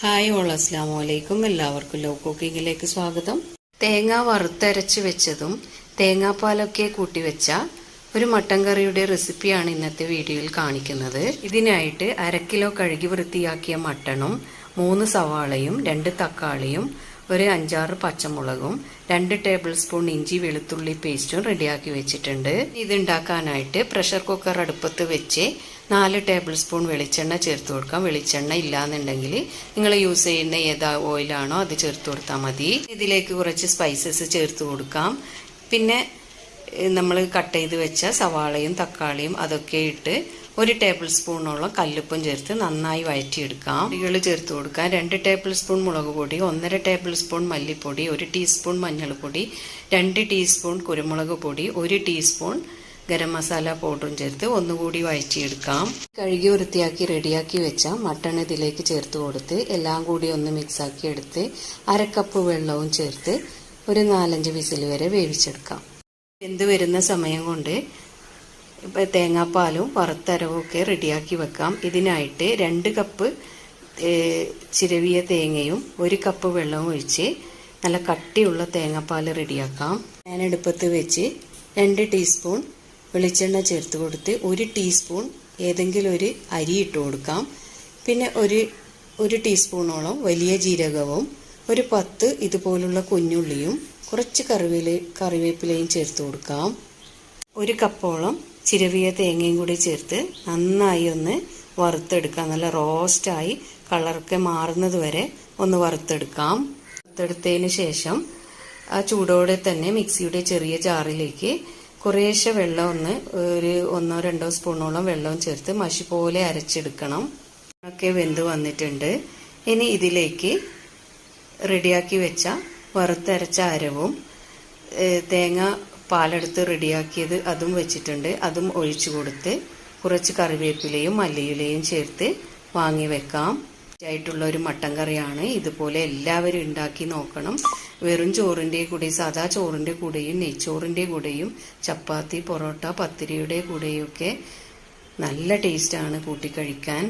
Hi all അസ്ലാമു അലൈക്കും. എല്ലാവർക്കും law കുക്കിങ്ങിലേക്ക് സ്വാഗതം. തേങ്ങ വറുത്തരച്ച് വെച്ചതും തേങ്ങാപ്പാലൊക്കെ കൂട്ടി വെച്ച ഒരു മട്ടൻ കറിയുടെ റെസിപ്പിയാണ് ഇന്നത്തെ വീഡിയോയിൽ കാണിക്കുന്നത്. ഇതിനായിട്ട് 1/2 കിലോ കഴുകി വൃത്തിയാക്കിയ മട്ടണും 3 സവാളയും 2 തക്കാളിയും ഒരു 5-6 പച്ചമുളകും 2 ടേബിൾ സ്പൂൺ ഇഞ്ചി വെളുത്തുള്ളി പേസ്റ്റും റെഡിയാക്കി വെച്ചിട്ടുണ്ട്. ഇതുണ്ടാക്കാനായിട്ട് പ്രഷർ കുക്കർ അടുപ്പത്ത് വെച്ച് 4 ടേബിൾ സ്പൂൺ വെളിച്ചെണ്ണ ചേർത്ത് കൊടുക്കാം. വെളിച്ചെണ്ണ ഇല്ലാന്നുണ്ടെങ്കിൽ നിങ്ങൾ യൂസ് ചെയ്യുന്ന ഏതാ ഓയിലാണോ അത് ചേർത്ത് കൊടുത്താൽ മതി. ഇതിലേക്ക് കുറച്ച് സ്പൈസസ് ചേർത്ത് കൊടുക്കാം. പിന്നെ നമ്മൾ കട്ട് ചെയ്ത് വെച്ച സവാളയും തക്കാളിയും അതൊക്കെ ഇട്ട് 1 ടേബിൾ സ്പൂണോളം കല്ലുപ്പും ചേർത്ത് നന്നായി വഴറ്റിയെടുക്കാം. പൊടികൾ ചേർത്ത് കൊടുക്കാം. 2 ടേബിൾ സ്പൂൺ മുളക് പൊടി, 1.5 ടേബിൾ സ്പൂൺ മല്ലിപ്പൊടി, 1 ടീസ്പൂൺ മഞ്ഞൾപ്പൊടി, 2 ടീസ്പൂൺ കുരുമുളക് പൊടി, 1 ടീസ്പൂൺ ഗരം മസാല പൗഡറും ചേർത്ത് ഒന്നുകൂടി വഴറ്റിയെടുക്കാം. കഴുകി വൃത്തിയാക്കി റെഡിയാക്കി വെച്ച മട്ടൺ ഇതിലേക്ക് ചേർത്ത് കൊടുത്ത് എല്ലാം കൂടി ഒന്ന് മിക്സാക്കി എടുത്ത് 1/2 കപ്പ് വെള്ളവും ചേർത്ത് ഒരു 4-5 വിസിൽ വരെ വേവിച്ചെടുക്കാം. വെന്ത് വരുന്ന സമയം കൊണ്ട് തേങ്ങാപ്പാലും വറുത്തരവും ഒക്കെ റെഡിയാക്കി വെക്കാം. ഇതിനായിട്ട് 2 കപ്പ് ചിരവിയ തേങ്ങയും 1 കപ്പ് വെള്ളവും ഒഴിച്ച് നല്ല കട്ടിയുള്ള തേങ്ങാപ്പാൽ റെഡിയാക്കാം. ഞാൻ അടുപ്പത്ത് വെച്ച് 2 ടീസ്പൂൺ വെളിച്ചെണ്ണ ചേർത്ത് കൊടുത്ത് 1 ടീസ്പൂൺ ഏതെങ്കിലും ഒരു അരി ഇട്ട് കൊടുക്കാം. പിന്നെ ഒരു ടീസ്പൂണോളം വലിയ ജീരകവും 10 ഇതുപോലുള്ള കുഞ്ഞുള്ളിയും കുറച്ച് കറിവേപ്പിലയും ചേർത്ത് കൊടുക്കാം. 1 കപ്പോളം ചിരവിയ തേങ്ങയും കൂടി ചേർത്ത് നന്നായി ഒന്ന് വറുത്തെടുക്കാം. നല്ല റോസ്റ്റായി കളറൊക്കെ മാറുന്നത് വരെ ഒന്ന് വറുത്തെടുക്കാം. വറുത്തെടുത്തതിന് ശേഷം ആ ചൂടോടെ തന്നെ മിക്സിയുടെ ചെറിയ ജാറിലേക്ക് കുറേശ്ശെ വെള്ളം ഒരു 1-2 സ്പൂണോളം വെള്ളവും ചേർത്ത് മഷി പോലെ അരച്ചെടുക്കണം. ഒക്കെ വെന്ത് വന്നിട്ടുണ്ട്. ഇനി ഇതിലേക്ക് റെഡിയാക്കി വെച്ച വറുത്തരച്ച അരവും തേങ്ങ പാലെടുത്ത് റെഡിയാക്കിയത് അതും വെച്ചിട്ടുണ്ട്. അതും ഒഴിച്ചു കൊടുത്ത് കുറച്ച് കറിവേപ്പിലയും മല്ലിയിലയും ചേർത്ത് വാങ്ങി വെക്കാം. ആയിട്ടുള്ള ഒരു മട്ടൻ കറിയാണ്. ഇതുപോലെ എല്ലാവരും ഉണ്ടാക്കി നോക്കണം. വെറും ചോറിൻ്റെ കൂടെ, സാധാ ചോറിൻ്റെ കൂടെയും നെയ്ച്ചോറിൻ്റെ കൂടെയും ചപ്പാത്തി, പൊറോട്ട, പത്തിരിയുടെ കൂടെയൊക്കെ നല്ല ടേസ്റ്റാണ് കൂട്ടി കഴിക്കാൻ.